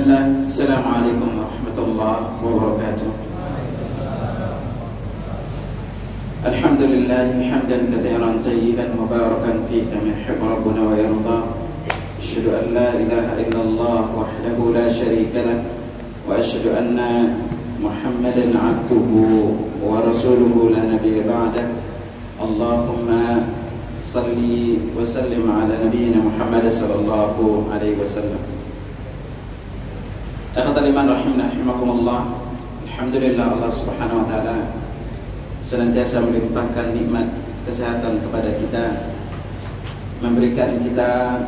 Bismillah. Assalamualaikum warahmatullahi wabarakatuh. Alhamdulillah hamdan katsiran tayyiban mubarakan fihi kama yuhibbu rabbuna wa yarda. Asyhadu an la ilaha illallah wahdahu la syarika lah wa asyhadu anna Muhammadan abduhu wa rasuluhu la nabiyya ba'dah. Allahumma salli wa sallim ala nabiyyina Muhammad sallallahu alaihi wasallam. Akhwatal iman rahimna rahimakumullah. Alhamdulillah Allah Subhanahu wa taala senantiasa melimpahkan nikmat kesehatan kepada kita, memberikan kita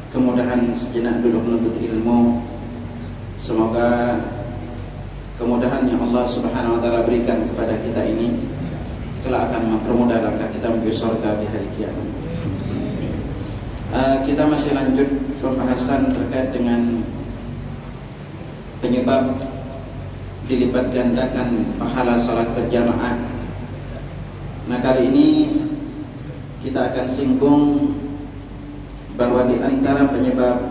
kemudahan sejenak duduk menuntut ilmu. Semoga kemudahan yang Allah Subhanahu wa taala berikan kepada kita ini kelak akan mempermudah langkah kita menuju surga di hari kiamat. Kita masih lanjut pembahasan terkait dengan penyebab dilipat gandakan pahala salat berjamaah. Nah, kali ini kita akan singgung bahwa di antara penyebab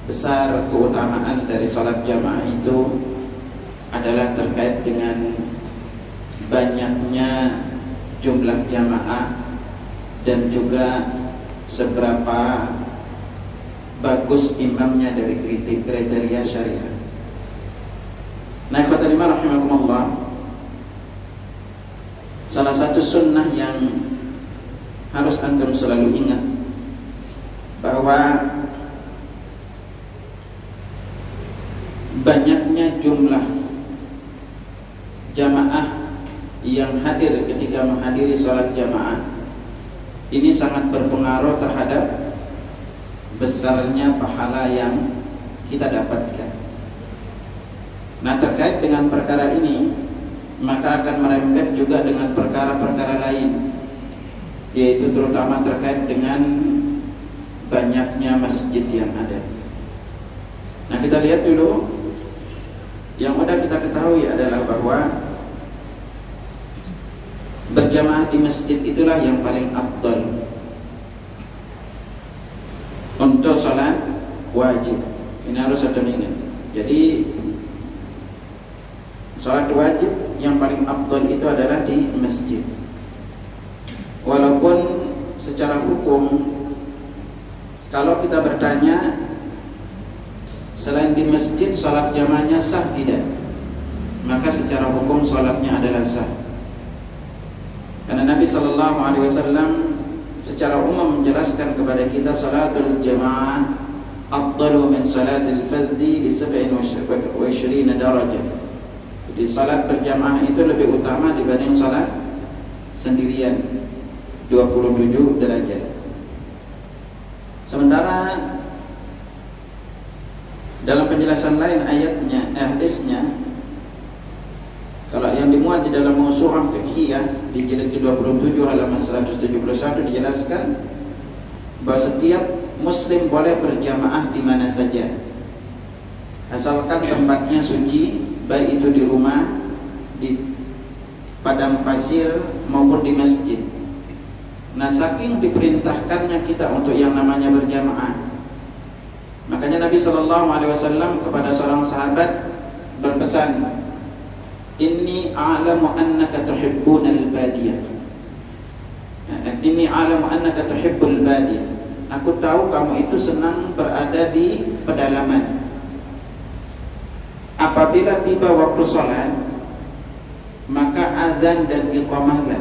besar keutamaan dari salat jamaah itu adalah terkait dengan banyaknya jumlah jamaah dan juga seberapa bagus imamnya dari kriteria syariat. Nah, ikhwatal iman rahimakumullah, salah satu sunnah yang harus antum selalu ingat bahwa banyaknya jumlah jamaah yang hadir ketika menghadiri sholat jamaah ini sangat berpengaruh terhadap besarnya pahala yang kita dapatkan. Nah, terkait dengan perkara ini maka akan merembet juga dengan perkara-perkara lain, yaitu terutama terkait dengan banyaknya masjid yang ada. Nah, kita lihat dulu, yang mudah kita ketahui adalah bahwa berjamaah di masjid itulah yang paling afdal untuk sholat wajib. Ini harus ada ingat. Jadi sholat wajib yang paling afdal itu adalah di masjid. Walaupun secara hukum kalau kita bertanya selain di masjid sholat jamaahnya sah tidak, maka secara hukum sholatnya adalah sah. Karena Nabi Sallallahu Alaihi Wasallam secara umum menjelaskan kepada kita salatul jamaah afdalu min salatil fardhi bi 27 darajah. Jadi salat berjamaah itu lebih utama dibanding salat sendirian, 27 derajat. Sementara dalam penjelasan lain ayatnya, hadisnya, kalau yang dimuat di dalam Mawsu'ah Fiqhiyah di jilid ke-27 halaman 171 dijelaskan bahwa setiap muslim boleh berjamaah di mana saja asalkan tempatnya suci, baik itu di rumah, di padang pasir maupun di masjid. Nah, saking diperintahkannya kita untuk yang namanya berjamaah, makanya Nabi Sallallahu Alaihi Wasallam kepada seorang sahabat berpesan, Inni a'lamu annaka tuhibbunal badiyah. Inni a'lamu annaka tuhibbul badiyah. Aku tahu kamu itu senang berada di pedalaman. Apabila tiba waktu sholat, maka azan dan iqamahlah.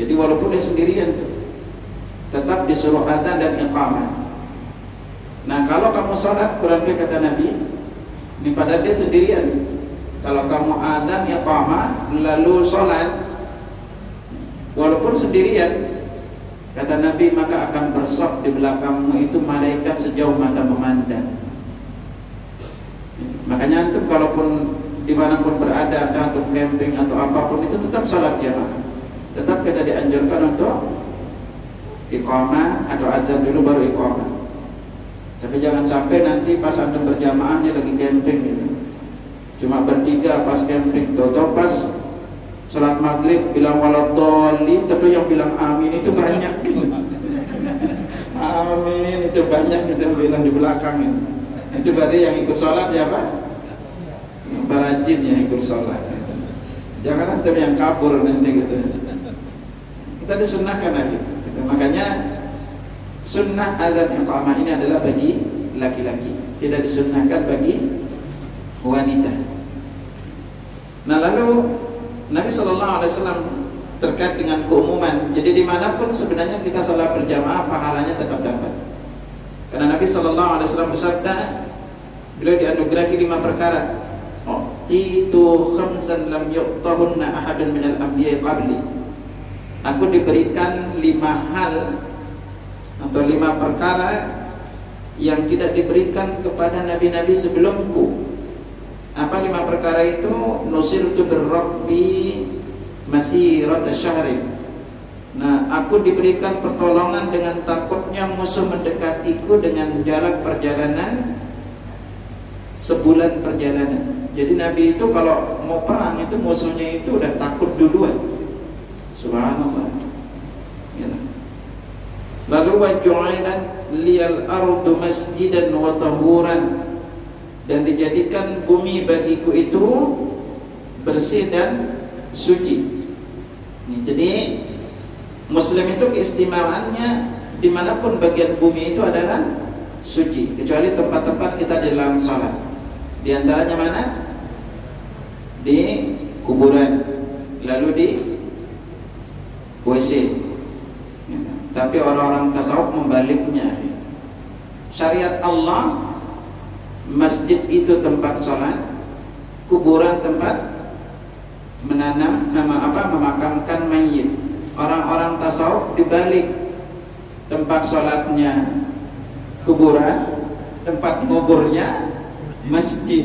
Jadi walaupun dia sendirian tuh, tetap disuruh azan dan iqamah. Nah, kalau kamu sholat, Quran kata Nabi, ini pada dia sendirian. Kalau kamu adzan iqamah lalu sholat walaupun sendirian, kata Nabi, maka akan bersab di belakangmu itu malaikat sejauh mata memandang. Makanya antum kalaupun dimanapun berada, entah antum camping atau apapun itu, tetap sholat jamaah. Tetap kita dianjurkan untuk iqamah atau azan dulu baru iqamah. Tapi jangan sampai nanti pas antum berjamaah ini lagi camping gitu, cuma bertiga pas camping, toto pas sholat maghrib bilang waladhdallin, tapi yang bilang amin itu banyak gitu. Amin itu banyak, kita bilang di belakang itu. Itu berarti yang ikut sholat siapa? Para jin yang ikut sholat. Jangan antum yang kabur nanti gitu. Kita disunnahkan lagi. Gitu. Makanya sunnah adzan iqamah ini adalah bagi laki-laki, tidak disunnahkan bagi wanita. Nah lalu Nabi SAW terkait dengan keumuman. Jadi dimanapun sebenarnya kita salat berjamaah pahalanya tetap dapat. Karena Nabi SAW bersabda, beliau dianugerahi 5 perkara. Itu khamsan lam yu'tahunna ahadun minal anbiya'i qabli. Aku diberikan 5 hal atau 5 perkara yang tidak diberikan kepada nabi-nabi sebelumku. Apa 5 perkara itu? Nusirtu birrabbi masirata syahri. Nah, aku diberikan pertolongan dengan takutnya musuh mendekatiku dengan jarak perjalanan sebulan perjalanan. Jadi Nabi itu kalau mau perang itu musuhnya itu udah takut duluan. Subhanallah. Gitu. Lalu waju'ailan liyal ardu masjidan wa tahuran, dan dijadikan bumi bagiku itu bersih dan suci. Jadi Muslim itu keistimewaannya dimanapun bagian bumi itu adalah suci, kecuali tempat-tempat kita di dalam sholat. Di antaranya mana? Di kuburan, lalu di WC. Tapi orang-orang tasawuf membaliknya. Syariat Allah, masjid itu tempat sholat, kuburan tempat memakamkan mayit. Orang-orang tasawuf dibalik, tempat sholatnya kuburan, tempat kuburnya masjid.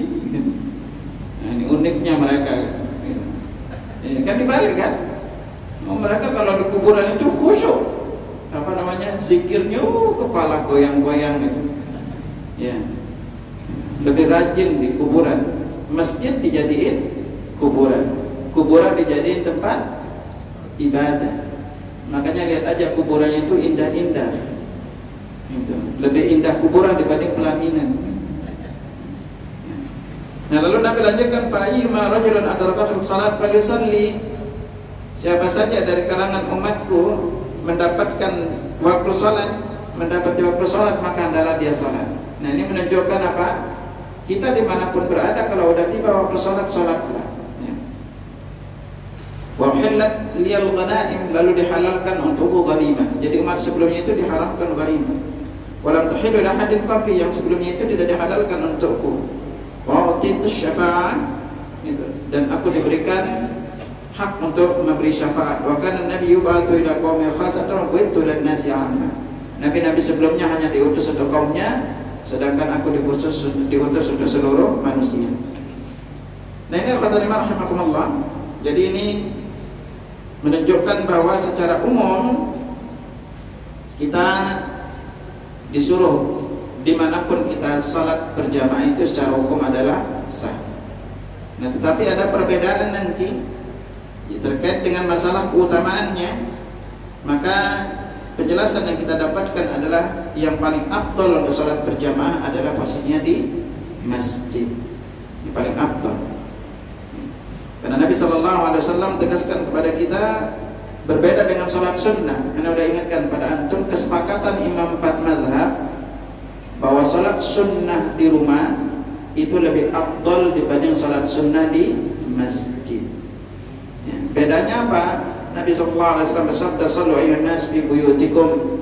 Nah, ini uniknya mereka. Ini kan dibalik kan? Mereka kalau di kuburan itu khusyuk, zikirnya kepala goyang-goyang gitu. Ya, lebih rajin di kuburan. Masjid dijadiin kuburan, kuburan dijadiin tempat ibadah. Makanya lihat aja kuburannya itu indah-indah. Itu lebih indah kuburan dibanding pelaminan. Nah, lalu Nabi lanjutkan, fa ayyuma rajulun adrakatul salat falyusalli. Siapa saja dari kalangan umatku mendapatkan waktu salat, mendapati waktu salat, maka adalah dia salat. Nah, ini menunjukkan apa? Kita dimanapun berada, kalau udah tiba waktu salat, salatlah. Ya. Wa uhillat liyal ghanaim, lalu dihalalkan untukku ghanimah. Jadi umat sebelumnya itu diharamkan ghanimah. Walam tahillu li ahadin qabli, yang sebelumnya itu tidak dihalalkan untukku. Wa utitu syafa'ah, itu, dan aku diberikan hak untuk memberi syafaat. Wa kana an-nabiyyu ba'athu ila qaumi khassatan wa bu'ithu lin-nasi 'amma. Nabi-nabi sebelumnya hanya diutus untuk kaumnya, sedangkan aku diutus untuk seluruh manusia. Nah, ini khawatirnya rahimakumullah. Jadi ini menunjukkan bahwa secara umum kita disuruh dimanapun kita salat berjamaah itu secara hukum adalah sah. Nah, tetapi ada perbedaan nanti terkait dengan masalah keutamaannya. Maka penjelasan yang kita dapatkan adalah yang paling afdal untuk salat berjamaah adalah pastinya di masjid. Yang paling afdal. Karena Nabi SAW tegaskan kepada kita, berbeda dengan salat sunnah. Anda sudah ingatkan pada antum kesepakatan imam 4 mazhab bahwa salat sunnah di rumah itu lebih afdal dibanding salat sunnah di masjid. Ya, bedanya apa? Nabi SAW bersabda, "Shallu ayyuhan nas fi buyutikum."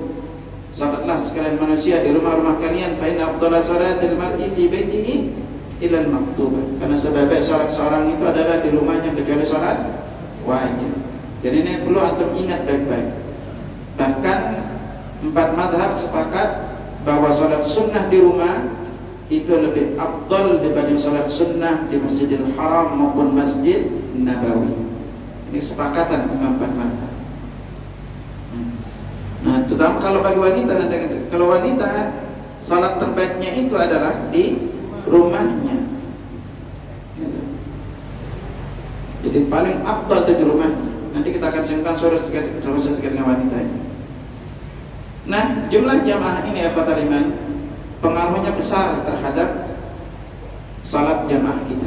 Salatlah sekalian manusia di rumah-rumah kalian, fa inna afdala salatil mar'i fi baitihi illa al-maktubah. Karena sebaik-baik salat seorang itu adalah di rumahnya kecuali salat wajib. Jadi ini perlu antum ingat baik-baik. Bahkan 4 mazhab sepakat bahwa salat sunnah di rumah itu lebih afdal dibanding salat sunnah di Masjidil Haram maupun Masjid Nabawi. Ini sepakatan imam 4 mazhab. Nah, terutama kalau bagi wanita, kalau wanita salat terbaiknya itu adalah di rumahnya. Jadi paling afdal itu di rumahnya. Nanti kita akan singkat sore sedikit dengan wanita ini. Nah, jumlah jamaah ini ya ikhwatal iman, pengaruhnya besar terhadap salat jamaah kita.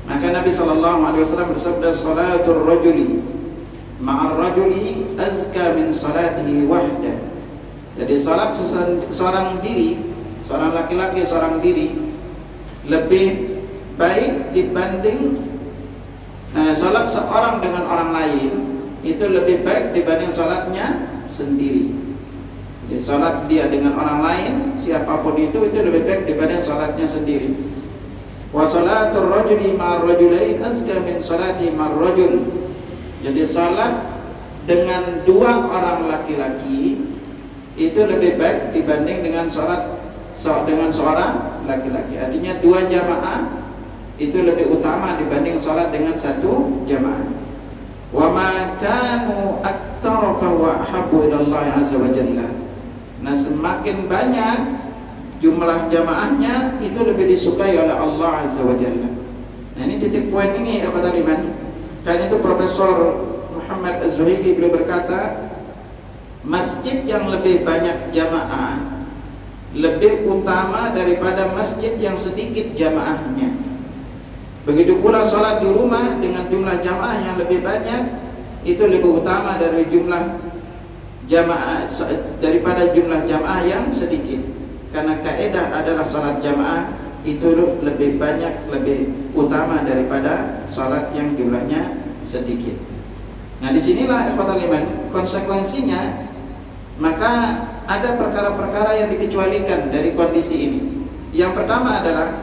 Maka Nabi SAW bersabda, salatul rajuli ma'ar rajuli azka min salatihi wahda. Jadi salat seorang diri, seorang laki-laki seorang diri lebih baik dibanding salat seorang dengan orang lain, itu lebih baik dibanding salatnya sendiri. Jadi salat dia dengan orang lain, siapapun itu lebih baik dibanding salatnya sendiri. Wa salatul rajuli ma'ar rajulain azka min salati ma'ar rajul. Jadi salat dengan dua orang laki-laki itu lebih baik dibanding dengan salat dengan seorang laki-laki. Artinya dua jamaah itu lebih utama dibanding salat dengan satu jamaah. Wa ma kanu aktsara fa huwa ahabbu ila Allah azza wa jalla. Nah, semakin banyak jumlah jamaahnya itu lebih disukai oleh Allah azza wa jalla. Nah, ini titik poin ini ikhwatal iman. Dan itu Profesor Muhammad Az-Zuhaili beliau berkata, masjid yang lebih banyak jamaah lebih utama daripada masjid yang sedikit jamaahnya. Begitu pula sholat di rumah dengan jumlah jamaah yang lebih banyak itu lebih utama dari jumlah jamaah daripada jumlah jamaah yang sedikit. Karena kaidah adalah sholat jamaah itu lebih banyak, lebih utama daripada sholat yang jumlahnya sedikit. Nah, disinilah ikhwatal iman konsekuensinya. Maka ada perkara-perkara yang dikecualikan dari kondisi ini. Yang pertama adalah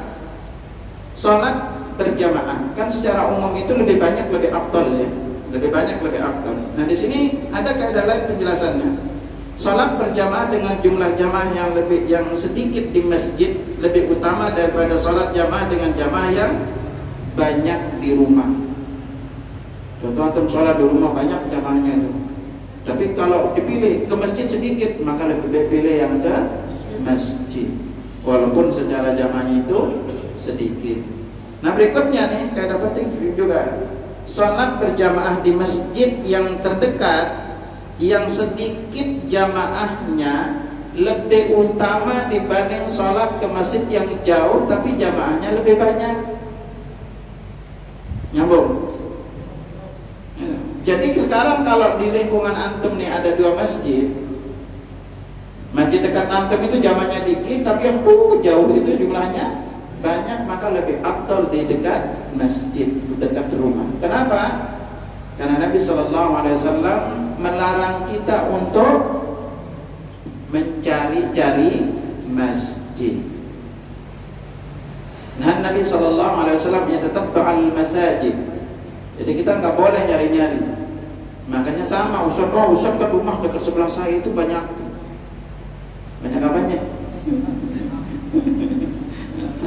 sholat berjamaah. Kan secara umum itu lebih banyak, lebih afdal ya. Lebih banyak, lebih afdal. Nah, di sini ada kaidah lain penjelasannya. Sholat berjamaah dengan jumlah jamaah yang sedikit di masjid lebih utama daripada sholat jamaah dengan jamaah yang banyak di rumah. Contoh antum sholat di rumah banyak jamaahnya itu. Tapi kalau dipilih ke masjid sedikit, maka lebih baik pilih yang ke masjid, walaupun secara jamaahnya itu sedikit. Nah, berikutnya nih kaidah penting juga, sholat berjamaah di masjid yang terdekat yang sedikit jamaahnya lebih utama dibanding sholat ke masjid yang jauh tapi jamaahnya lebih banyak. Nyambung? Jadi sekarang kalau di lingkungan antum nih ada dua masjid, masjid dekat antum itu jamaahnya dikit, tapi yang jauh itu jumlahnya banyak, maka lebih afdal di dekat masjid, dekat rumah. Kenapa? Karena Nabi SAW melarang kita untuk mencari-cari masjid. Nah, Nabi SAW tetap ba'al masajid. Jadi kita nggak boleh nyari-nyari. Makanya sama Ustaz ke rumah dekat sebelah saya itu banyak apanya?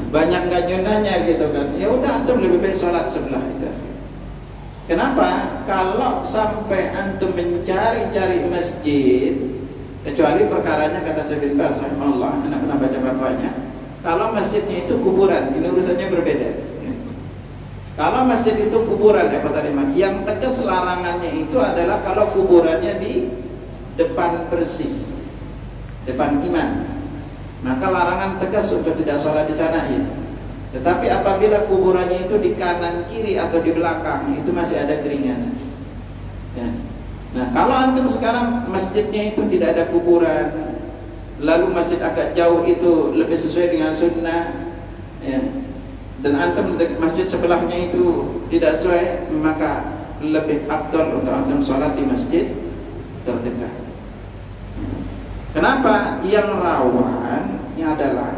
Banyak ganyunannya gitu kan. Ya udah antum lebih baik sholat sebelah itu. Kenapa? Kalau sampai antum mencari-cari masjid, kecuali perkaranya kata Syekh bin Baz rahimahullah, anak pernah baca fatwanya, kalau masjidnya itu kuburan, ini urusannya berbeda. Kalau masjid itu kuburan ya kata Imam, yang tegas larangannya itu adalah kalau kuburannya di depan persis, depan imam, maka larangan tegas untuk tidak sholat di sana ya. Tetapi apabila kuburannya itu di kanan kiri atau di belakang, itu masih ada keringanan ya. Nah, kalau antum sekarang masjidnya itu tidak ada kuburan, lalu masjid agak jauh, itu lebih sesuai dengan sunnah ya, dan antum masjid sebelahnya itu tidak sesuai, maka lebih afdal untuk antum sholat di masjid terdekat. Kenapa? Yang rawannya adalah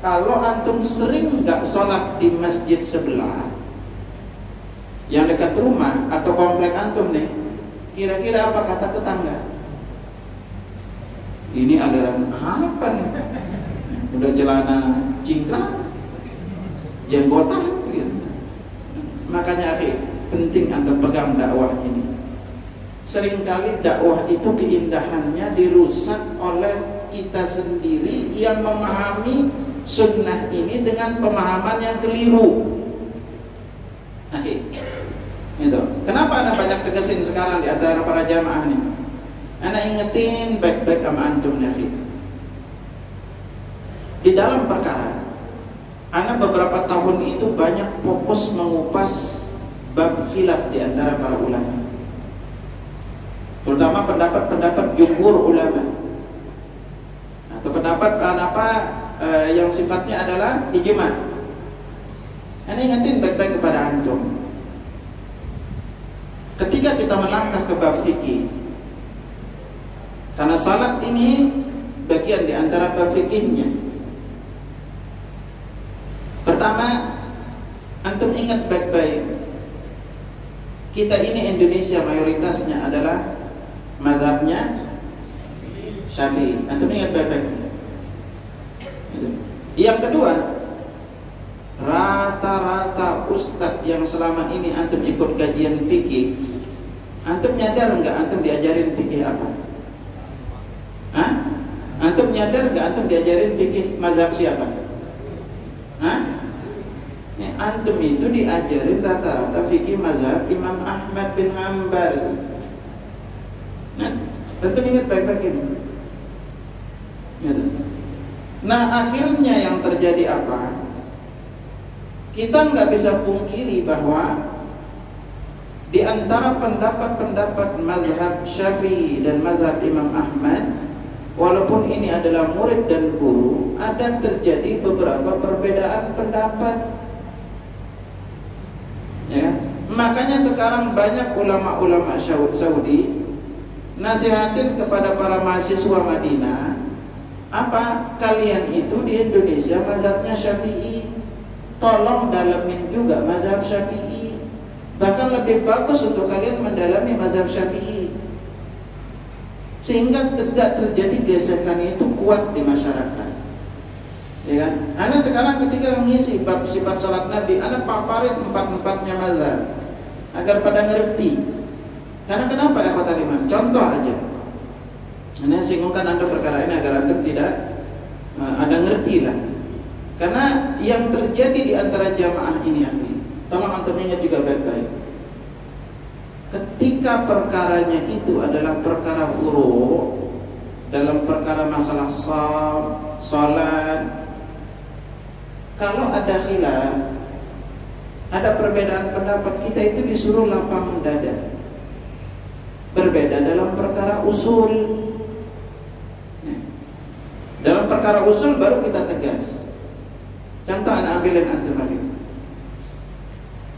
kalau antum sering nggak sholat di masjid sebelah yang dekat rumah atau komplek antum nih, kira-kira apa kata tetangga? Ini aliran apa nih? Udah celana cingkrang, jenggotan gitu. Makanya akhi, penting antum pegang dakwah ini. Seringkali dakwah itu keindahannya dirusak oleh kita sendiri yang memahami sunnah ini dengan pemahaman yang keliru. Akhi, gitu. Kenapa ada banyak tegasin sekarang di antara para jamaah nih? Ana ingetin baik-baik sama antum nih, akhi. Di dalam perkara Ana beberapa tahun itu banyak fokus mengupas bab khilaf di antara para ulama, terutama pendapat-pendapat jumhur ulama atau pendapat yang sifatnya adalah ijma'. Ana ingatin baik-baik kepada antum, ketika kita melangkah ke bab fikih, karena salat ini bagian di antara bab fikihnya. Pertama, antum ingat baik-baik, kita ini Indonesia mayoritasnya adalah mazhabnya Syafi'i. Antum ingat baik-baik. Yang kedua, rata-rata ustadz yang selama ini antum ikut kajian fikih, antum nyadar enggak antum diajarin fikih apa? Hah? Antum nyadar enggak antum diajarin fikih mazhab siapa? Hah? Antum itu diajarin rata-rata fikih mazhab Imam Ahmad bin Hanbal. Nah, antum ingat baik-baik ini. Nah, akhirnya yang terjadi apa? Kita nggak bisa pungkiri bahwa di antara pendapat-pendapat mazhab Syafi'i dan mazhab Imam Ahmad, walaupun ini adalah murid dan guru, ada terjadi beberapa perbedaan pendapat. Ya, makanya sekarang banyak ulama-ulama Saudi nasihatin kepada para mahasiswa Madinah, apa kalian itu di Indonesia mazhabnya Syafi'i, tolong dalamin juga mazhab Syafi'i. Bahkan lebih bagus untuk kalian mendalami mazhab Syafi'i, sehingga tidak terjadi gesekan itu kuat di masyarakat. Ya kan? Anak sekarang ketika mengisi bab sifat salat Nabi, anak paparin empat-empatnya mazhab agar pada ngerti. Karena kenapa ya kata Iman? Contoh aja. Anak singgungkan anda perkara ini agar antum tidak ada ngerti lah. Karena yang terjadi di antara jamaah ini, tolong antum ingat juga baik-baik. Ketika perkaranya itu adalah perkara furu', dalam perkara masalah salat, kalau ada khilaf, ada perbedaan pendapat, kita itu disuruh lapang dada. Berbeda dalam perkara usul. Dalam perkara usul baru kita tegas. Contoh anak ambilin antum akhir.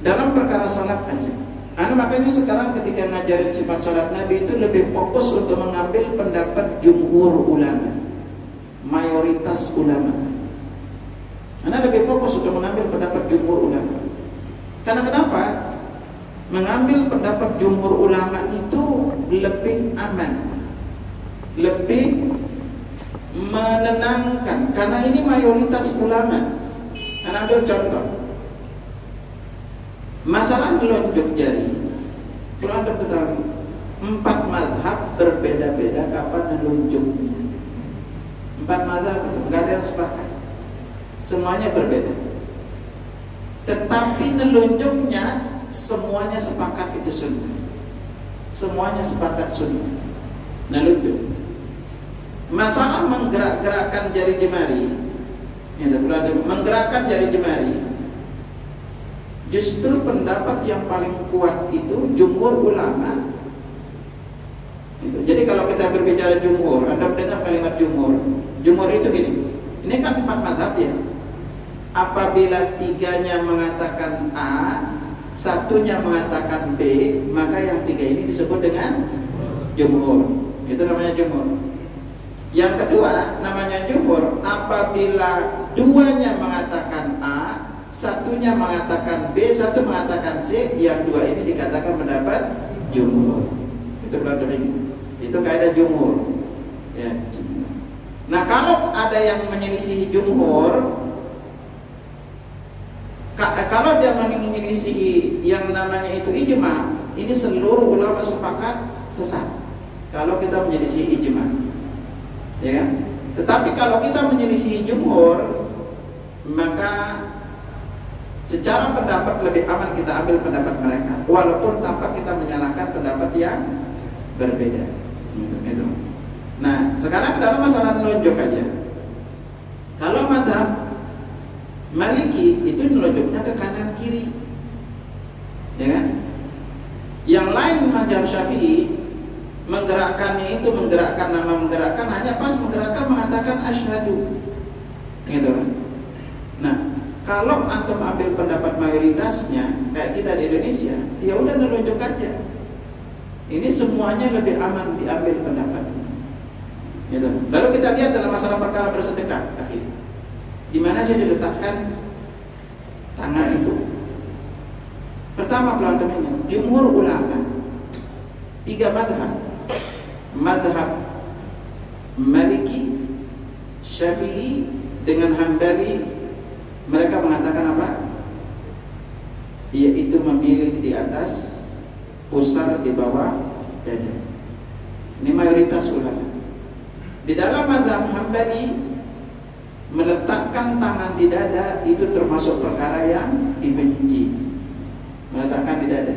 Dalam perkara salat aja. Anak makanya sekarang ketika ngajarin sifat salat Nabi itu lebih fokus untuk mengambil pendapat jumhur ulama, mayoritas ulama. Anak lebih fokus untuk mengambil pendapat jumhur ulama. Karena kenapa? Mengambil pendapat jumhur ulama itu lebih aman, lebih menenangkan, karena ini mayoritas ulama. Anak ambil contoh masalah telunjuk jari. Kalau anda ketahui 4 mazhab berbeda-beda kapan telunjuknya. 4 mazhab itu nggak ada yang sepakat, semuanya berbeda. Tetapi nelunjuknya semuanya sepakat itu sunnah. Semuanya sepakat sunnah nelunjuk. Masalah menggerak-gerakkan jari jemari, menggerakkan jari jemari, justru pendapat yang paling kuat itu jumhur ulama. Jadi kalau kita berbicara jumhur, anda mendengar kalimat jumhur. Jumhur itu gini, ini kan 4 mazhab ya. Apabila 3-nya mengatakan A, 1-nya mengatakan B, maka yang 3 ini disebut dengan jumhur. Itu namanya jumhur. Yang kedua namanya jumhur apabila 2-nya mengatakan A, 1-nya mengatakan B, 1 mengatakan C, yang 2 ini dikatakan pendapat jumhur. Itu berarti itu kaidah jumhur. Ya. Nah, kalau ada yang menyelisihi jumhur, kalau dia menyelisihi yang namanya itu ijma, ini seluruh ulama sepakat sesat. Kalau kita menyelisihi ijma, ya kan? Tetapi kalau kita menyelisihi jumhur, maka secara pendapat lebih aman kita ambil pendapat mereka, walaupun tanpa kita menyalahkan pendapat yang berbeda. Itu. Nah, sekarang dalam masalah telunjuk aja. Kalau mazhab Maliki itu nelunjuknya ke kanan kiri, ya kan? Yang lain mazhab Syafi'i menggerakkannya itu menggerakkan hanya pas menggerakkan mengatakan asyhadu, gitu kan? Nah, kalau antum ambil pendapat mayoritasnya kayak kita di Indonesia, ya udah nelunjuk aja. Ini semuanya lebih aman diambil pendapat, gitu. Lalu kita lihat dalam masalah perkara bersedekah, di mana saya diletakkan tangan itu. Pertama pelan-pelannya, jumhur ulama 3 madhab Maliki, Syafi'i dengan Hambali, mereka mengatakan apa? Yaitu memilih di atas, pusar di bawah dada. Ini mayoritas ulama. Di dalam madhab Hambali, meletakkan tangan di dada itu termasuk perkara yang dibenci. Meletakkan di dada.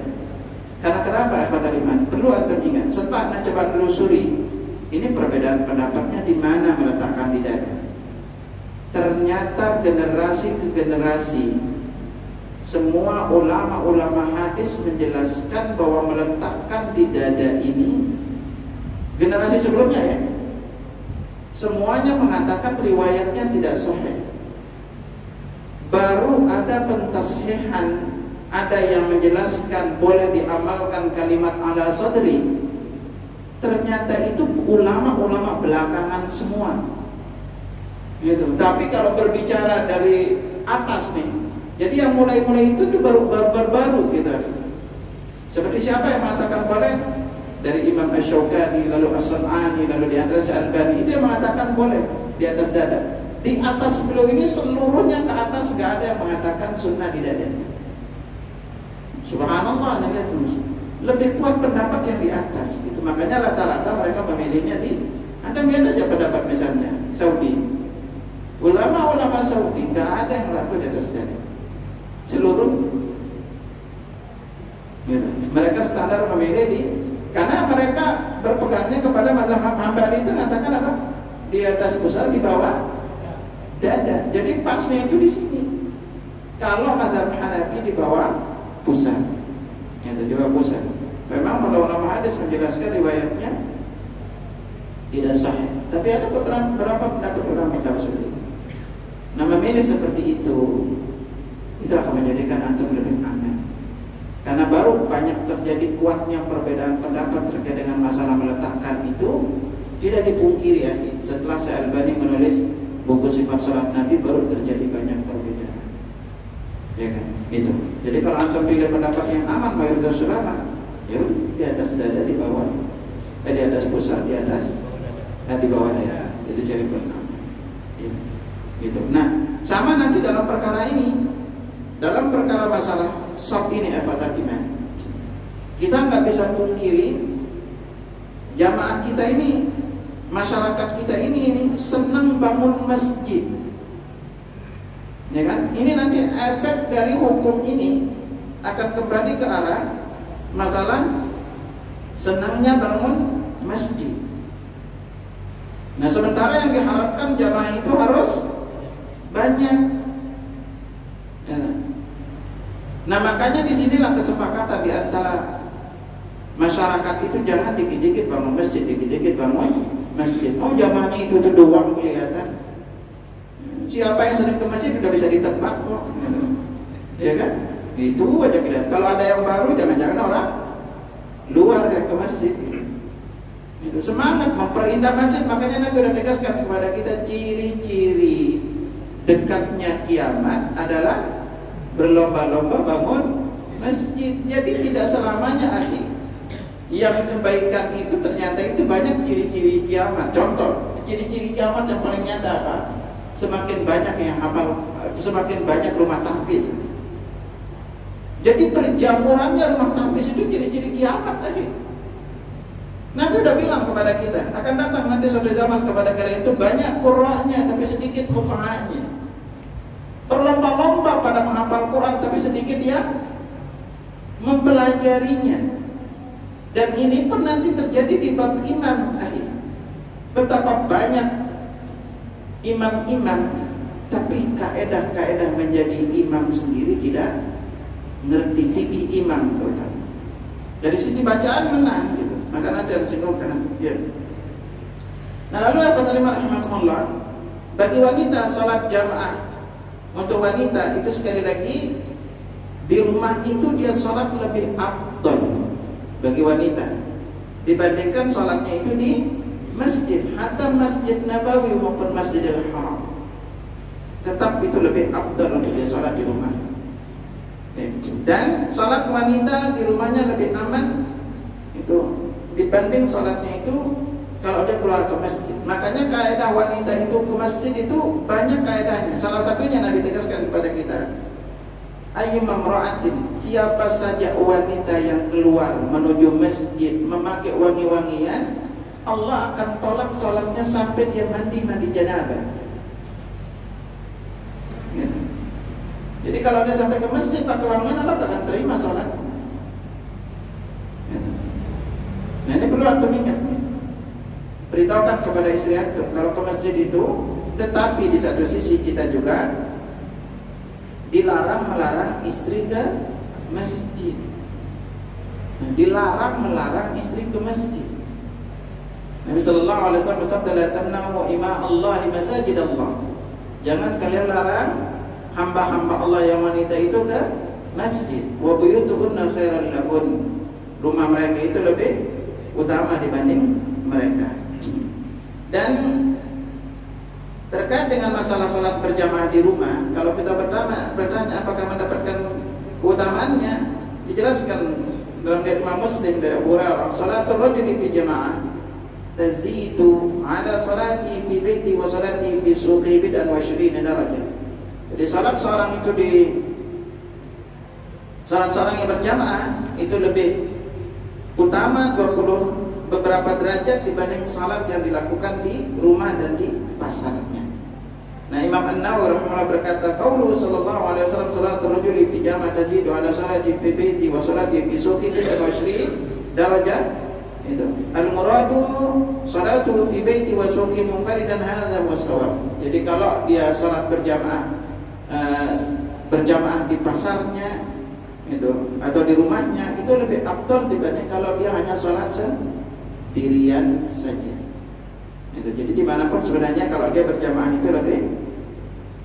Karena kenapa? Ikhwatal iman, perlu antum ingat. Setelah anda coba telusuri, ini perbedaan pendapatnya di mana meletakkan di dada. Ternyata generasi ke generasi, semua ulama-ulama hadis menjelaskan bahwa meletakkan di dada ini, generasi sebelumnya ya, semuanya mengatakan riwayatnya tidak sahih. Baru ada pentashihan, ada yang menjelaskan boleh diamalkan kalimat ala sadri. Ternyata itu ulama-ulama belakangan semua, gitu. Tapi kalau berbicara dari atas nih, jadi yang mulai-mulai itu baru gitu. Seperti siapa yang mengatakan boleh? Dari Imam Asy-Syaukani, lalu As-San'ani, lalu di antara Al-Albani, itu yang mengatakan boleh di atas dada. Di atas beliau ini seluruhnya ke atas, gak ada yang mengatakan sunnah di dada. Subhanallah, lihat lebih kuat pendapat yang di atas. Itu makanya rata-rata mereka memilihnya di. Anda lihat aja pendapat misalnya Saudi. Ulama-ulama Saudi gak ada yang melakukan di atas dada. Seluruh, gitu. Mereka standar memilih di. Karena mereka berpegangnya kepada mazhab Hambali itu mengatakan apa? Di atas pusar, di bawah dada. Jadi pasnya itu di sini. Kalau mazhab Hanafi di bawah pusar, itu di bawah pusar. Memang para ulama hadis menjelaskan riwayatnya tidak sahih. Tapi ada beberapa pendapat seperti itu. Nah, memilih seperti itu akan menjadikan antum lebih aman. Karena baru banyak terjadi kuatnya perbedaan pendapat terkait dengan masalah meletakkan itu, tidak dipungkiri ya. Setelah Syekh Albani menulis buku sifat salat Nabi, baru terjadi banyak perbedaan, ya kan? Itu. Jadi kalau antum pilih pendapat yang aman mayoritas ulama, ya di atas dada, di bawah, di atas pusat, di atas dan di bawah dada, itu jadi pertama. Ya. Gitu. Nah, sama nanti dalam perkara ini. Dalam perkara masalah shop ini, ikhwatal iman, kita nggak bisa pungkiri jamaah kita ini, masyarakat kita ini senang bangun masjid, ya kan? Ini nanti efek dari hukum ini akan kembali ke arah masalah senangnya bangun masjid. Nah, sementara yang diharapkan jamaah itu harus banyak. Ya. Nah, makanya disinilah kesepakatan di antara masyarakat itu, jangan dikit-dikit bangun masjid, dikit-dikit bangun masjid. Oh, jamaahnya itu doang kelihatan. Siapa yang sering ke masjid sudah bisa ditebak kok, ya kan? Itu aja kelihatan. Kalau ada yang baru, jangan-jangan orang luar yang ke masjid. Itu semangat memperindah masjid. Makanya Nabi sudah tegaskan kepada kita, ciri-ciri dekatnya kiamat adalah berlomba-lomba bangun masjid. Jadi tidak selamanya yang kebaikan itu ternyata itu banyak ciri-ciri kiamat. Contoh, ciri-ciri kiamat yang paling nyata apa? Semakin banyak yang hafal, semakin banyak rumah tahfiz. Jadi perjamurannya rumah tahfiz itu ciri-ciri kiamat Nabi udah bilang kepada kita, akan datang nanti suatu zaman kepada kalian itu banyak qurra'nya tapi sedikit fuqahanya. Berlomba-lomba pada menghafal Quran tapi sedikit yang mempelajarinya. Dan ini pun nanti terjadi di bab imam. Betapa banyak imam-imam tapi kaedah-kaedah menjadi imam sendiri tidak ngerti fikih imam terutama. Dari sisi bacaan menang gitu. Maka nanti ada singgungan ya. Nah lalu apa tadi rahmatullah? Bagi wanita sholat jamaah untuk wanita itu sekali lagi di rumah itu dia sholat lebih afdal bagi wanita dibandingkan sholatnya itu di masjid, hatta Masjid Nabawi maupun Masjidil Haram. Tetap itu lebih afdal untuk dia sholat di rumah. Dan sholat wanita di rumahnya lebih aman itu dibanding sholatnya itu kalau dia keluar ke masjid. Makanya kaidah wanita itu ke masjid itu banyak kaidahnya. Salah satunya Nabi tegaskan kepada kita, ayyuma imra'atin, siapa saja wanita yang keluar menuju masjid memakai wangi-wangian, Allah akan tolak sholatnya sampai dia mandi janabah. Ya. Jadi kalau dia sampai ke masjid pakai wangian, Allah akan terima sholat. Ya. Nah ini perlu antum ingat. Beritahukan kepada istri antum kalau ke masjid itu, tetapi di satu sisi kita juga dilarang melarang istri ke masjid. Dilarang melarang istri ke masjid. Nabi sallallahu alaihi wasallam bersabda, la tamna'u ima Allah masajid Allah. Jangan kalian larang hamba-hamba Allah yang wanita itu ke masjid. Wa buyutuhunna khairan lahun. Rumah mereka itu lebih utama dibanding mereka. Dan terkait dengan masalah salat berjamaah di rumah, kalau kita bertanya apakah mendapatkan keutamaannya, dijelaskan dalam riwayat Imam Muslim dari Abu Hurairah, salatul rajuli fi jamaah tazidu ala salati fi baiti wa salati fi suqi bid'an wa 20 darajah. Jadi salat seorang itu salat seorang yang berjamaah itu lebih utama 20 beberapa derajat dibanding salat yang dilakukan di rumah dan di pasarnya. Nah Imam An-Nawawi rahimahullah berkata, qauluhu sallallahu alaihi wasallam salatul rajuli fi jamaah tazidu ala salati fi baiti wa salati fi suqi bid'an wa 20 darajah. Itu al-muradu salatu fi baiti wa suqi munfaridan, hadza huwa shawab. Jadi kalau dia salat berjamaah di pasarnya itu atau di rumahnya itu lebih afdal dibanding kalau dia hanya salat sendirian saja. Itu jadi dimanapun sebenarnya kalau dia berjamaah itu lebih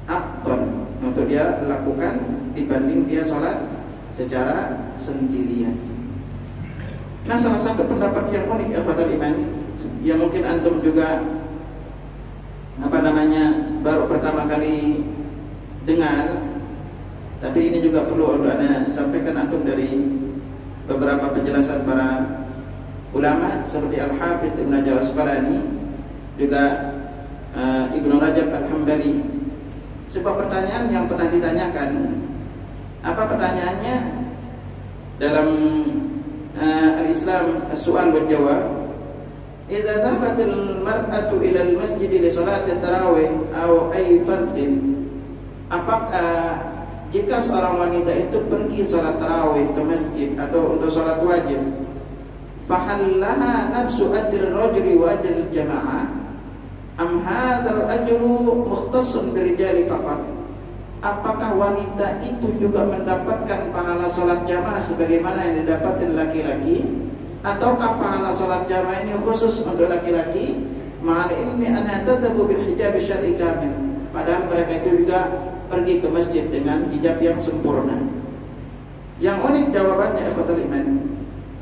afdal untuk dia lakukan dibanding dia salat secara sendirian. Nah salah satu pendapat yang unik ikhwatul iman yang mungkin antum juga baru pertama kali dengar, tapi ini juga perlu untuk Anda sampaikan antum dari beberapa penjelasan para ulama seperti Al-Hafidz Ibnu Hajar Al-Asqalani, juga Ibnu Rajab Al-Hambali. Sebuah pertanyaan yang pernah ditanyakan. Apa pertanyaannya? Dalam Al-Islam As-Su'al wal Jawab, idza dhahabatil mar'atu ila al-masjid li salati tarawih aw ay fardhin, apakah jika seorang wanita itu pergi salat tarawih ke masjid atau untuk salat wajib, fahallaha nafsu ajr ar-rajuli wa ajr al-jamaah am hadzal ajru mukhtassun birijali faqat? Apakah wanita itu juga mendapatkan pahala salat jamaah sebagaimana yang didapatkan laki-laki, ataukah pahala salat jamaah ini khusus untuk laki-laki? Ma'al ilmi anna tadhabu bil hijab syar'i kamil, padahal mereka itu juga pergi ke masjid dengan hijab yang sempurna. Yang unik jawabannya ikhwatul iman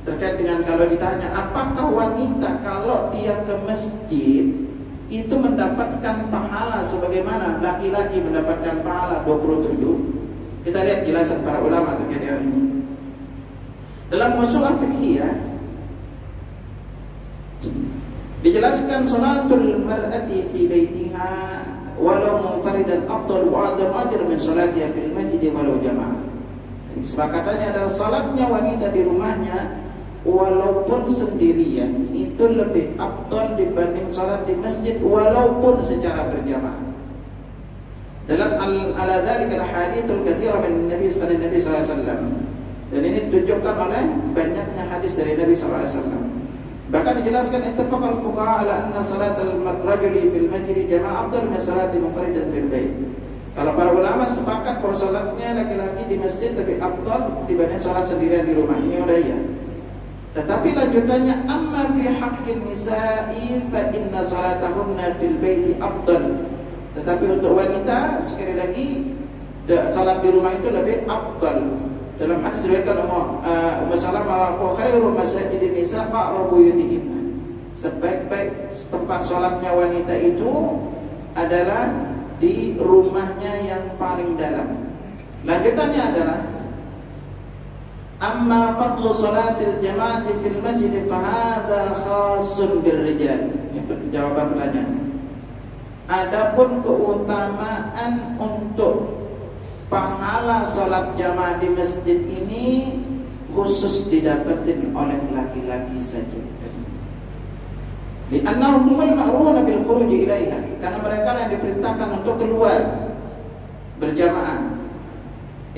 terkait dengan kalau ditanya apakah wanita kalau dia ke masjid itu mendapatkan pahala sebagaimana laki-laki mendapatkan pahala 27. Kita lihat jelasan para ulama terkait dengan ini. Dalam usul fiqhiyah dijelaskan salatul mar'ati fi baitiha walau munfaridan afdal wa adam ajr min salatiha fil masjid walau jamaah. Kesepakatannya adalah salatnya wanita di rumahnya walaupun sendirian itu lebih afdal dibanding salat di masjid walaupun secara berjamaah. Dalam ala dzalika al-hadithul katsira min Nabi sallallahu alaihi wasallam, dan ini ditunjukkan oleh banyaknya hadis dari Nabi sallallahu alaihi wasallam. Bahkan dijelaskan ittafaqal fuqaha ala anna salatal rajuli fil masjid jamaah afdal min salati munfaridan fil bait. Kalau para ulama sepakat bahwa sholatnya laki-laki di masjid lebih afdal dibanding sholat sendirian di rumah. Ini udah iya. Tetapi lanjutannya, amma fi haqqin nisa'i fa inna salatahunna fil baiti afdal. Tetapi untuk wanita sekali lagi salat di rumah itu lebih afdal. Dalam hadis riwayat Ummu Salamah, wa khairu masajidin nisa qa'rabu yudihinna. Sebaik-baik tempat salatnya wanita itu adalah di rumahnya yang paling dalam. Lanjutannya adalah amma fadlu salatil jama'ati fil masjid fa hadha khassun birrijal. Ini jawaban pertanyaan. Adapun keutamaan untuk pahala salat jamaah di masjid ini khusus didapatin oleh laki-laki saja. Li'annahum humul ma'runa bil khuruj ilaiha, karena mereka yang diperintahkan untuk keluar berjamaah.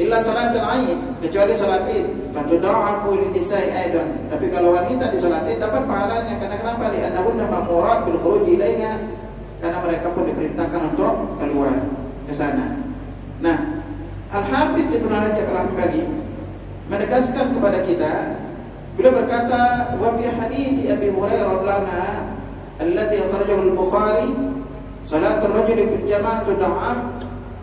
Illa salatul Aid, kecuali salat Id, fatudha'afu lin-nisa'i aidan. Tapi kalau wanita di salat Id dapat pahalanya, karena kenapa? Li'annahunna ma'murat bil khuruj ilaiha, karena mereka pun diperintahkan untuk keluar ke sana. Nah, Al-Hafidz Ibnu Rajab Al-Hambali menegaskan kepada kita, beliau berkata, wa fi hadits Abi Hurairah lana alladhi akhrajahu al-Bukhari salatul rajuli fil jama'ah tud'am.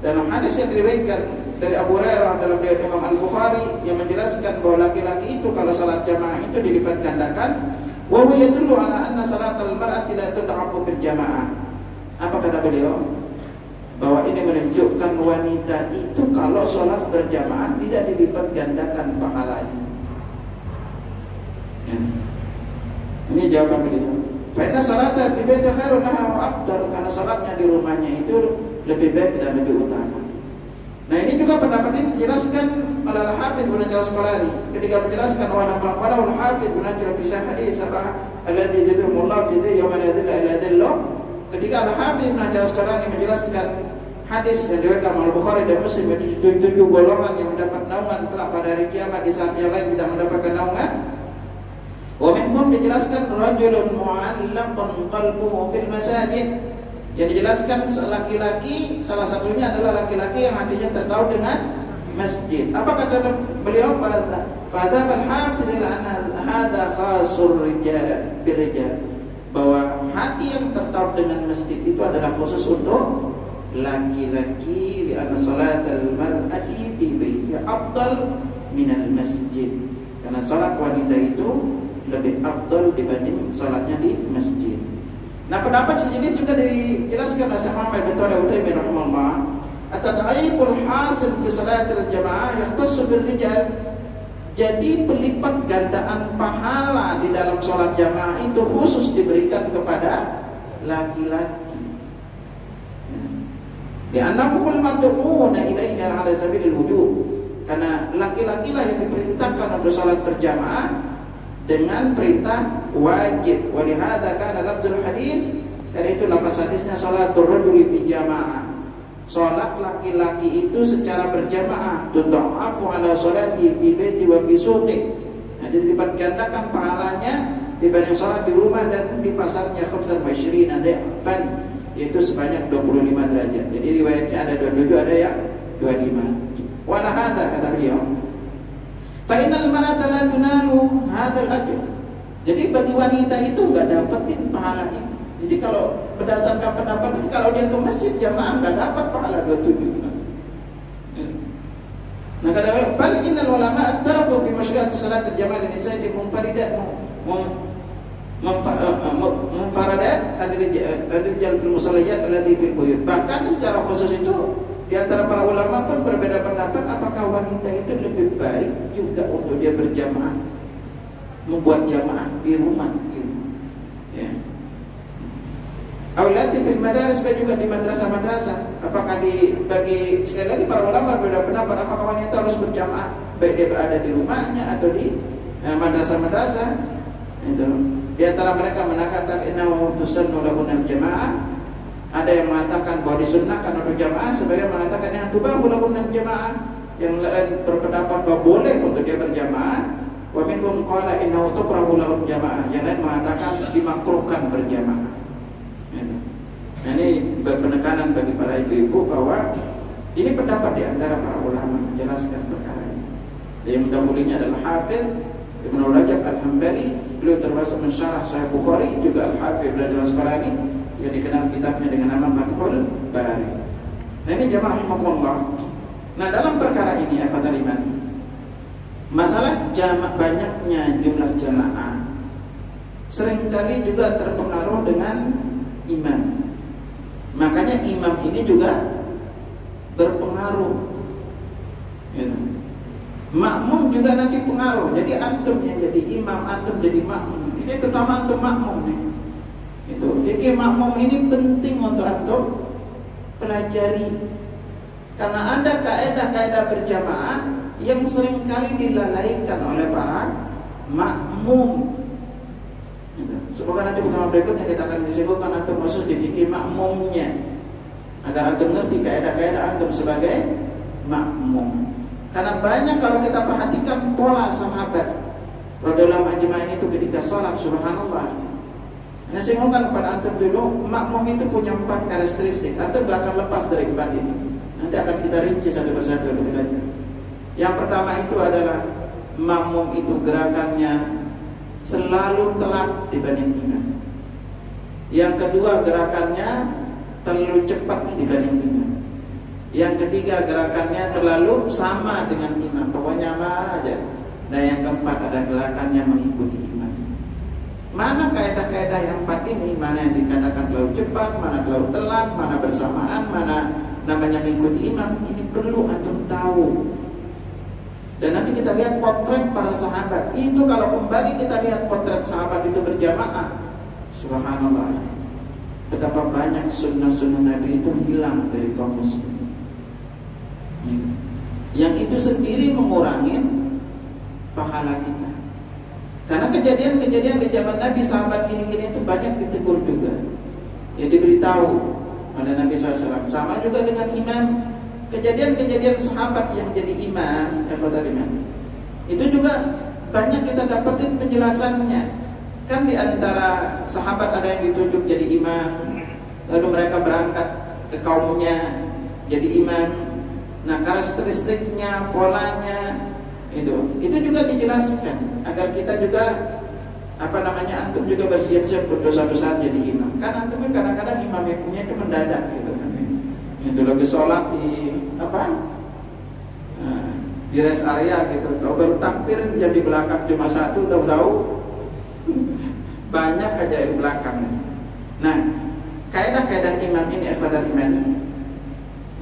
Dalam hadis yang diriwayatkan dari Abu Hurairah dalam riwayat Imam Al-Bukhari yang menjelaskan bahwa laki-laki itu kalau salat jamaah itu dilipat gandakan, wa huwa yadullu ala anna salatal mar'ati la tud'afu fil jamaah. Apa kata beliau? Bahwa ini menunjukkan wanita itu kalau salat berjamaah tidak dilipat gandakan pahalanya. Ya. Ini jawaban beliau. Fa inna salata fi baiti khairun laha wa afdal, karena salatnya di rumahnya itu lebih baik dan lebih utama. Nah, ini juga pendapat ini dijelaskan oleh Al-Hafidz Ibnu Hajar Al-Asqalani ketika menjelaskan wa nama qala Al-Hafidz Ibnu Hajar fi hadis sabah alladzi jabirullah fi yawma yadilla ila dhillah. Ketika Al-Hafidz Ibnu Hajar Al-Asqalani menjelaskan hadis yang diriwayatkan oleh Bukhari dan Muslim, tujuh golongan yang mendapat naungan kelak pada hari kiamat di saat yang lain tidak mendapatkan naungan. Wa minhum dijelaskan rajulun mu'allaqun qalbuhu fil masajid, yang dijelaskan laki-laki, salah satunya adalah laki-laki yang hatinya tertaut dengan masjid. Apa kata beliau? Fadhab al-hafidh ila anna hadha khasur rijal birrijal, bahwa hati yang tertaut dengan masjid itu adalah khusus untuk laki-laki, li anna salatal mar'ati fi baitiha afdal minal masjid, karena salat wanita itu lebih afdal dibanding salatnya di masjid. Nah, pendapat sejenis juga dijelaskan oleh Syekh Muhammad bin Shalih Al-Utsaimin rahimahullah, at-tad'iful hasil fi salatil jamaah yahtassu birrijal. Jadi pelipat gandaan pahala di dalam salat jamaah itu khusus diberikan kepada laki-laki. Li'annahumul mad'uuna ilaiha 'ala sabilil wujub, karena laki-laki lah yang diperintahkan untuk salat berjamaah dengan perintah wajib. Walihada kana lafzul hadis, karena itu lafaz hadisnya salatul rajuli fi jamaah, salat laki-laki itu secara berjamaah, tudha'afu ala salati fi baiti wa fi suqi. Nah, dilipat gandakan pahalanya dibanding salat di rumah dan di pasarnya 25 dha'fan, yaitu sebanyak 25 derajat. Jadi riwayatnya ada 27, ada yang 25. Wala hadza, kata beliau, fa innal mar'ata la tunalu hadzal ajr. Jadi bagi wanita itu enggak dapetin pahala ini. Jadi kalau berdasarkan pendapat ini, kalau dia ke masjid jamaah enggak dapat pahala 27. Nah, kata beliau, bal innal ulama ikhtalafu fi masyru'at salat al-jamaah lin nisa'i munfaridat munfaradat ad-rijal fil musalliyat allati fil buyut. Bahkan secara khusus itu di antara para ulama pun berbeda pendapat apakah wanita itu lebih baik juga untuk dia berjamaah, membuat jamaah di rumah gitu. Ya. Awlati fil madaris, juga di madrasah-madrasah. Apakah bagi sekali lagi para ulama berbeda pendapat apakah wanita harus berjamaah baik dia berada di rumahnya atau di madrasah-madrasah. Itu. Di antara mereka mengatakan innahu tusannu lahunal jamaah. Ada yang mengatakan bahwa disunnahkan untuk jamaah, sebagian mengatakan yang tubahu lahunal jamaah, yang lain berpendapat bahwa boleh untuk dia berjamaah. Wa minhum qala innahu tukrahu lahul jamaah, yang lain mengatakan dimakruhkan berjamaah. Nah, ini penekanan bagi para ibu-ibu bahwa Ini pendapat di antara para ulama menjelaskan perkara ini. Yang mendahulunya adalah Hafidz Ibnu Rajab Al-Hambali, beliau termasuk mensyarah Sahih Bukhari, juga Al-Hafidz Ibnu Hajar Al-Asqalani yang dikenal kitabnya dengan nama Fathul Bari. Nah ini jamaah rahimakumullah. Nah dalam perkara ini kata iman, masalah banyaknya jumlah jamaah seringkali juga terpengaruh dengan imam. Makanya imam ini juga berpengaruh, gitu. Makmum juga nanti pengaruh. Jadi antum yang jadi imam, antum jadi makmum. Ini terutama antum makmum nih. Itu fikih makmum ini penting untuk antum pelajari. Karena ada kaidah-kaidah berjamaah yang seringkali dilalaikan oleh para makmum. Semoga nanti pertemuan berikutnya kita akan disebutkan antum khusus di fikih makmumnya, agar antum ngerti kaidah-kaidah antum sebagai makmum. Karena banyak kalau kita perhatikan pola sahabat radhiyallahu ajma'in itu ketika sholat, subhanallah. Nah saya ngomongkan kepada antum dulu, makmum itu punya 4 karakteristik. Antum bahkan lepas dari 4 ini. Nanti akan kita rinci satu persatu lebih lanjut. Yang pertama itu adalah makmum itu gerakannya selalu telat dibanding imam. Yang kedua gerakannya terlalu cepat dibanding imam. Yang ketiga gerakannya terlalu sama dengan imam, pokoknya apa aja. Dan yang keempat ada gerakannya mengikuti imam. Mana kaidah-kaidah yang 4 ini? Mana yang dikatakan terlalu cepat, mana terlalu telat, mana bersamaan, mana namanya mengikuti imam. Ini perlu antum tahu. Dan nanti kita lihat potret para sahabat. Itu kalau kembali kita lihat potret sahabat itu berjamaah, subhanallah, betapa banyak sunnah-sunnah Nabi itu hilang dari kaum muslimin. Yang itu sendiri mengurangi pahala kita. Karena kejadian-kejadian di zaman Nabi, sahabat gini-gini itu banyak ditegur juga, yang diberitahu oleh Nabi SAW. Sama juga dengan imam. Kejadian-kejadian sahabat yang jadi imam, itu juga banyak kita dapetin penjelasannya. Kan di antara sahabat ada yang ditunjuk jadi imam, lalu mereka berangkat ke kaumnya jadi imam. Nah karakteristiknya, polanya itu juga dijelaskan agar kita juga antum juga bersiap-siap berdosa-dosa saat jadi imam. Kan antum kadang-kadang imamnya itu mendadak gitu kan. Itu lagi sholat di rest area gitu, tahu baru takbir yang di belakang cuma satu, tahu-tahu banyak aja di belakang. Nah, kaidah-kaidah imam ini iman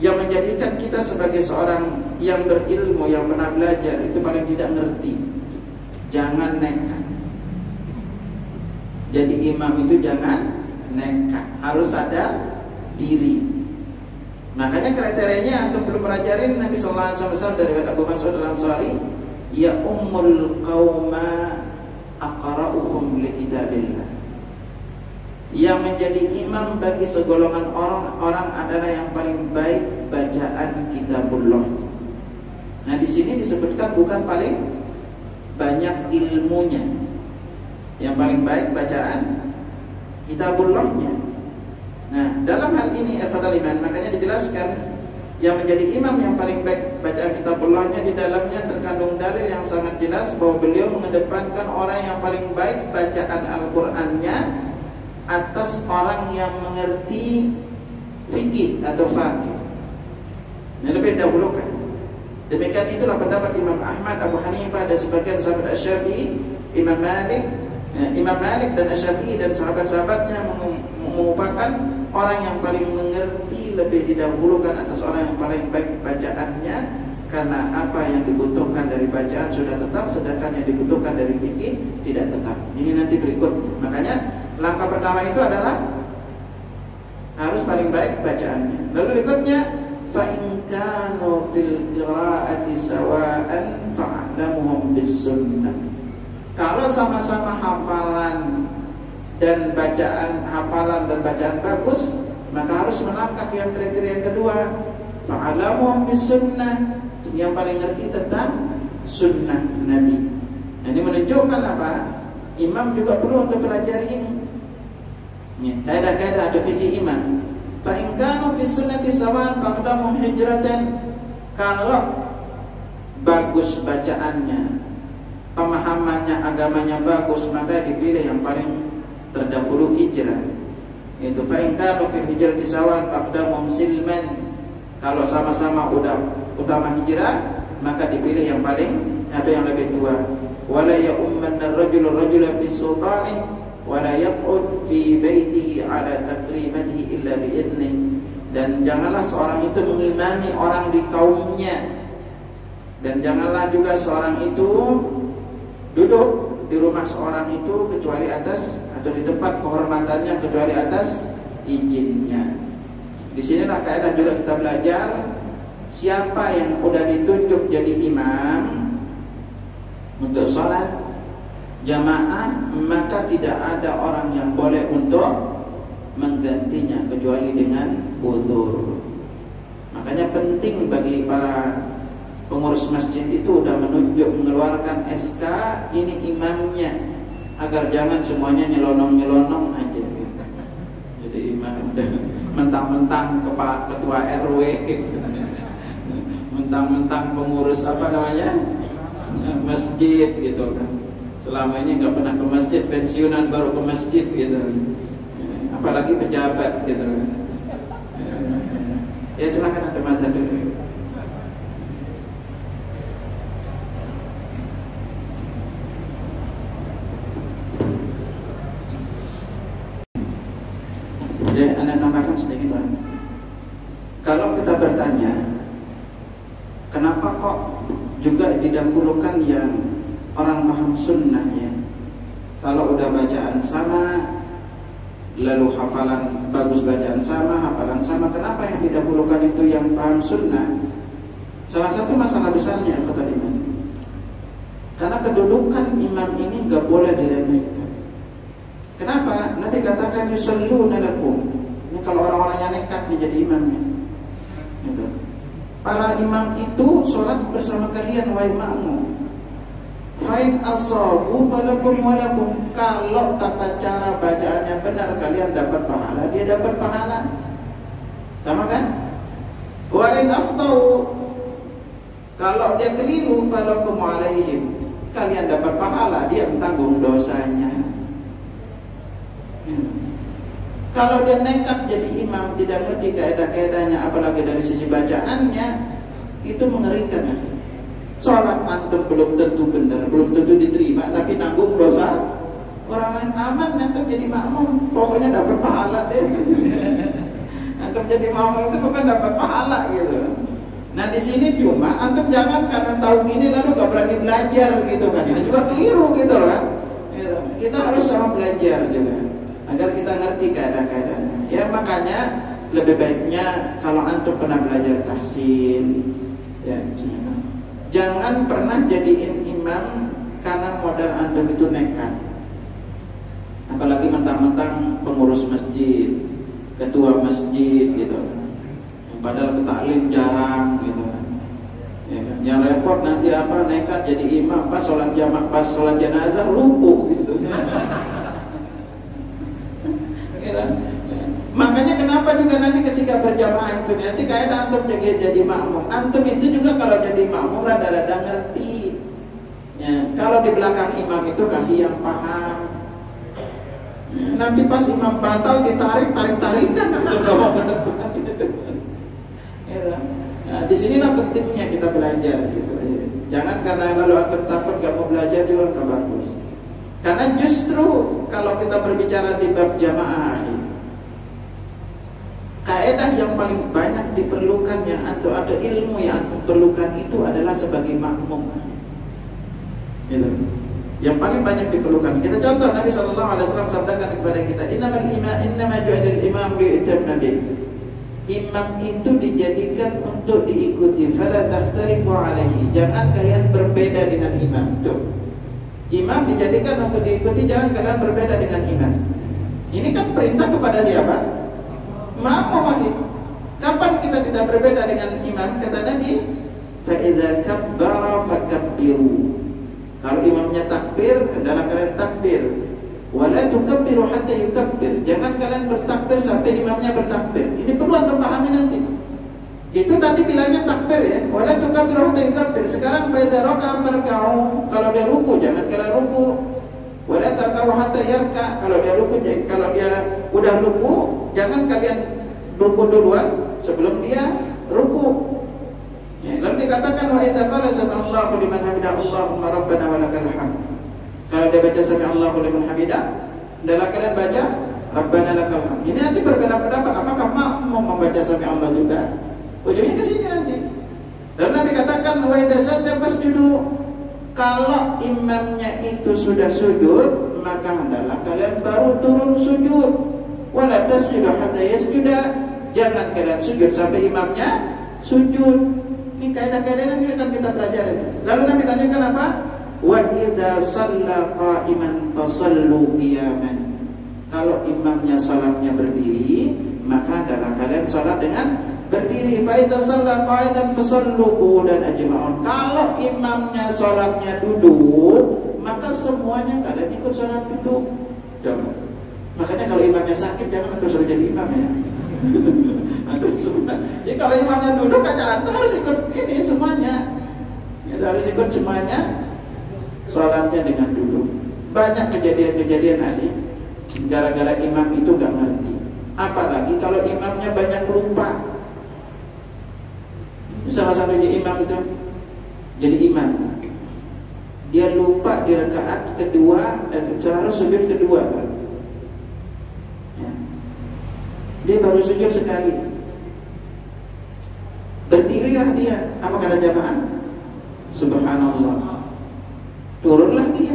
yang menjadikan kita sebagai seorang yang berilmu, yang pernah belajar, itu paling tidak ngerti. Jangan nekat. Jadi imam itu jangan nekat, harus sadar diri. Makanya kriterianya antum perlu pelajarin Nabi sallallahu alaihi wasallam dari Abu Mas'ud Al-Ansari, ya ummul qauma aqra'uhum li kitabillah. Yang menjadi imam bagi segolongan orang adalah yang paling baik bacaan kitabullah. Nah di sini disebutkan bukan paling banyak ilmunya, yang paling baik bacaan kitabullahnya. Nah, dalam hal ini iman, makanya dijelaskan yang menjadi imam yang paling baik bacaan kitabullahnya, di dalamnya terkandung dalil yang sangat jelas bahwa beliau mengedepankan orang yang paling baik bacaan Al-Qur'annya atas orang yang mengerti fikih atau faqih. Ini lebih dahulukan. Demikian itulah pendapat Imam Ahmad, Abu Hanifah dan sebagian sahabat Asy-Syafi'i, Imam Malik dan Asy-Syafi'i dan sahabat-sahabatnya merupakan orang yang paling mengerti lebih didahulukan atas orang yang paling baik bacaannya, karena apa yang dibutuhkan dari bacaan sudah tetap, sedangkan yang dibutuhkan dari fikih tidak tetap. Ini nanti berikut. Makanya langkah pertama itu adalah harus paling baik bacaannya. Lalu berikutnya, fa in kanu fil qiraati sawa'an fa'lamuhum bis sunnah. Kalau sama-sama hafalan dan hafalan dan bacaan bagus, maka harus melangkah ke yang kriteria yang kedua, fa'alamuhum bis sunnah, yang paling ngerti tentang sunnah Nabi. Nah, ini menunjukkan apa? Imam juga perlu untuk pelajari ini. Kaidah-kaidah ada fikih imam. Fa in kanu fi sunnati sawan faqdamum hijratan. Kalau bagus bacaannya, pemahamannya, agamanya bagus, maka dipilih yang paling terdahulu hijrah. Itu fa in kanu fi hijrati sawan faqdamum silman. Kalau sama-sama udah utama hijrah, maka dipilih yang paling ada yang lebih tua. Wala ya'ummanna ar-rajulu ar-rajula fi sultani wala yaq'ud fi baitihi ala takrimatihi illa bi idnih. Dan janganlah seorang itu mengimami orang di kaumnya, dan janganlah juga seorang itu duduk di rumah seorang itu kecuali atas, atau di tempat kehormatannya kecuali atas izinnya. Di sinilah kaidah juga kita belajar, siapa yang udah ditunjuk jadi imam untuk sholat jamaah, maka tidak ada orang yang boleh untuk menggantinya kecuali dengan uzur. Makanya penting bagi para pengurus masjid itu udah menunjuk, mengeluarkan SK ini imamnya, agar jangan semuanya nyelonong-nyelonong aja. Jadi imam udah mentang-mentang ketua RW, mentang-mentang pengurus apa namanya masjid gitu kan. Selama ini nggak pernah ke masjid, pensiunan baru ke masjid gitu. Apalagi pejabat gitu. Ya silakan ada mata dulu. Jadi Anda tambahkan sedikit Pak. Kalau kita bertanya, kenapa kok juga didahulukan yang orang paham sunnah ya? Kalau udah bacaan sama, lalu hafalan bagus, bacaan sama, hafalan sama, kenapa yang didahulukan itu yang paham sunnah? Salah satu masalah besarnya kata imam, karena kedudukan imam ini gak boleh diremehkan. Kenapa? Nabi katakan yusalluna lakum. Ini kalau orang-orang yang nekat nih jadi imamnya gitu. Para imam itu sholat bersama kalian wahai makmum. Fa'in asabu falakum walakum. Kalau tata cara bacaannya benar, kalian dapat pahala, dia dapat pahala. Sama kan? Wa in akhtau, kalau dia keliru, falakum alaihim. Kalian dapat pahala, dia tanggung dosanya. Kalau dia nekat jadi imam, tidak ngerti kaidah-kaidahnya, apalagi dari sisi bacaannya, itu mengerikan ya. Sholat antum belum tentu benar, belum tentu diterima, tapi nanggung dosa orang lain. Aman antum jadi makmum, pokoknya dapat pahala deh. Antum jadi makmum itu bukan dapat pahala gitu. Nah di sini cuma antum jangan karena tahu gini lalu gak berani belajar gitu kan. Ini juga keliru gitu loh kan. Kita harus sama belajar juga agar kita ngerti keadaan-keadaannya. Ya makanya lebih baiknya kalau antum pernah belajar tahsin, ya jangan pernah jadiin imam karena modal antum itu nekat. Apalagi mentang-mentang pengurus masjid, ketua masjid gitu. Padahal ketaklim jarang gitu kan. Ya kan? Yang repot nanti apa nekat jadi imam pas sholat jamaah, pas sholat jenazah ruku gitu. Makanya kenapa juga nanti ketika berjamaah itu nanti kayak antum jadi makmum, antum itu juga kalau jadi makmum rada-rada ngerti ya, kalau di belakang imam itu kasih yang paham ya, nanti pas imam batal tarik-tarikan gitu, gak mau ke depan gitu. Ya, nah, disinilah pentingnya kita belajar gitu ya. Jangan karena lalu antum takut gak mau belajar juga gak bagus. Karena justru kalau kita berbicara di bab jamaah akhir, kaedah yang paling banyak diperlukan yang atau ada ilmu yang antum perlukan itu adalah sebagai makmum. Gitu. Yang paling banyak diperlukan. Kita contoh Nabi SAW sabdakan kepada kita, innama ju'ilal imam li'utamma bih. Imam itu dijadikan untuk diikuti. Fala takhtalifu alaihi. Jangan kalian berbeda dengan imam. Tuh. Imam dijadikan untuk diikuti, jangan kalian berbeda dengan imam. Ini kan perintah kepada siapa? Makmum masih. Kapan kita tidak berbeda dengan imam? Kata Nabi, fa idza kabbara fakabbiru. Kalau imamnya takbir, hendaklah kalian takbir. Wala tukabbiru hatta yukabbir. Jangan kalian bertakbir sampai imamnya bertakbir. Ini perlu antum pahami nanti. Itu tadi bilangnya takbir ya. Wala tukabbiru hatta yukabbir. Sekarang fa idza raka'a farka'u. Kalau dia ruku jangan kalian ruku. Wala tarka'u hatta yarka. Kalau dia ruku, kalau dia udah ruku, jangan kalian ruku duluan sebelum dia ruku. Ya, lalu dikatakan wa idza qala sami'allahu liman hamidah Allahumma rabbana walakal hamd. Kalau dia baca sami'allahu liman hamidah, hendaklah kalian baca rabbana lakal hamd. Ini nanti berbeda pendapat apakah makmum membaca sami'allahu juga? Ujungnya ke sini nanti. Dan Nabi katakan wa idza sajada fasjudu. Kalau imamnya itu sudah sujud, maka hendaklah kalian baru turun sujud. Wala tasjudu hatta yasjuda. Jangan kalian sujud sampai imamnya sujud. Ini kaidah-kaidah yang akan kita pelajari. Lalu Nabi tanyakan apa? Wa idza shalla qa'iman fasallu qiyaman. Kalau imamnya salatnya berdiri, maka hendaklah kalian salat dengan berdiri. Fa idza shalla qa'idan fasallu qu'udan ajma'un. Kalau imamnya salatnya duduk, maka semuanya kalian ikut salat duduk. Coba. Makanya kalau imamnya sakit jangan terus suruh jadi imam ya. Aduh sebenarnya. Ya kalau imamnya duduk aja antum harus ikut ini semuanya. Ya harus ikut semuanya. Salatnya dengan duduk. Banyak kejadian-kejadian ahli gara-gara imam itu gak ngerti. Apalagi kalau imamnya banyak lupa. Salah satunya imam itu jadi imam. Dia lupa di rakaat kedua dan harus sujud kedua. Ya. Dia baru sujud sekali. Berdirilah dia. Apa kata jamaah? Subhanallah. Turunlah dia.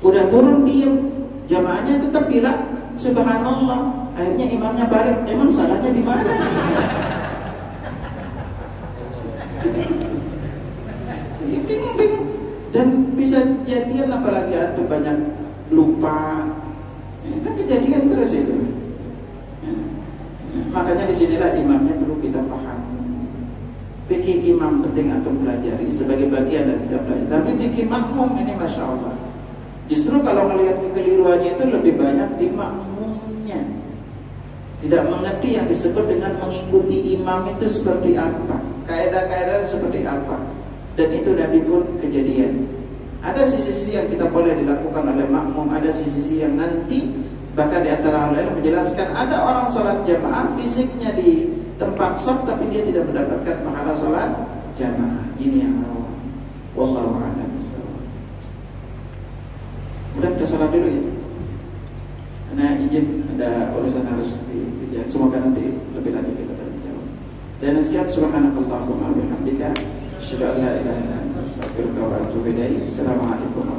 Udah turun diam. Jamaahnya tetap bilang subhanallah. Akhirnya imamnya balik. Emang salahnya di mana? Bingung. Dan bisa kejadian apalagi antum banyak lupa. Kan kejadian terus itu. Makanya disinilah imamnya perlu kita paham. Fikih imam penting antum pelajari sebagai bagian dari kita pelajari. Tapi fikih makmum ini masya Allah. Justru kalau melihat kekeliruannya itu lebih banyak di makmumnya. Tidak mengerti yang disebut dengan mengikuti imam itu seperti apa, kaidah-kaidah seperti apa. Dan itu Nabi pun kejadian. Ada sisi-sisi yang kita boleh dilakukan oleh makmum, ada sisi-sisi yang nanti bahkan di antara hal lain menjelaskan ada orang sholat jamaah fisiknya di tempat shaf tapi dia tidak mendapatkan pahala sholat jamaah. Ini yang rawan. Wallahu a'lam bishawab. Udah kita salat dulu ya. Karena izin ada urusan harus dikerjakan. Semoga nanti lebih lanjut kita tanya jawab. Dan sekian subhanakallahumma wa bihamdika asyhadu an la ilaha illa anta astaghfiruka wa atubu ilaik. Assalamualaikum.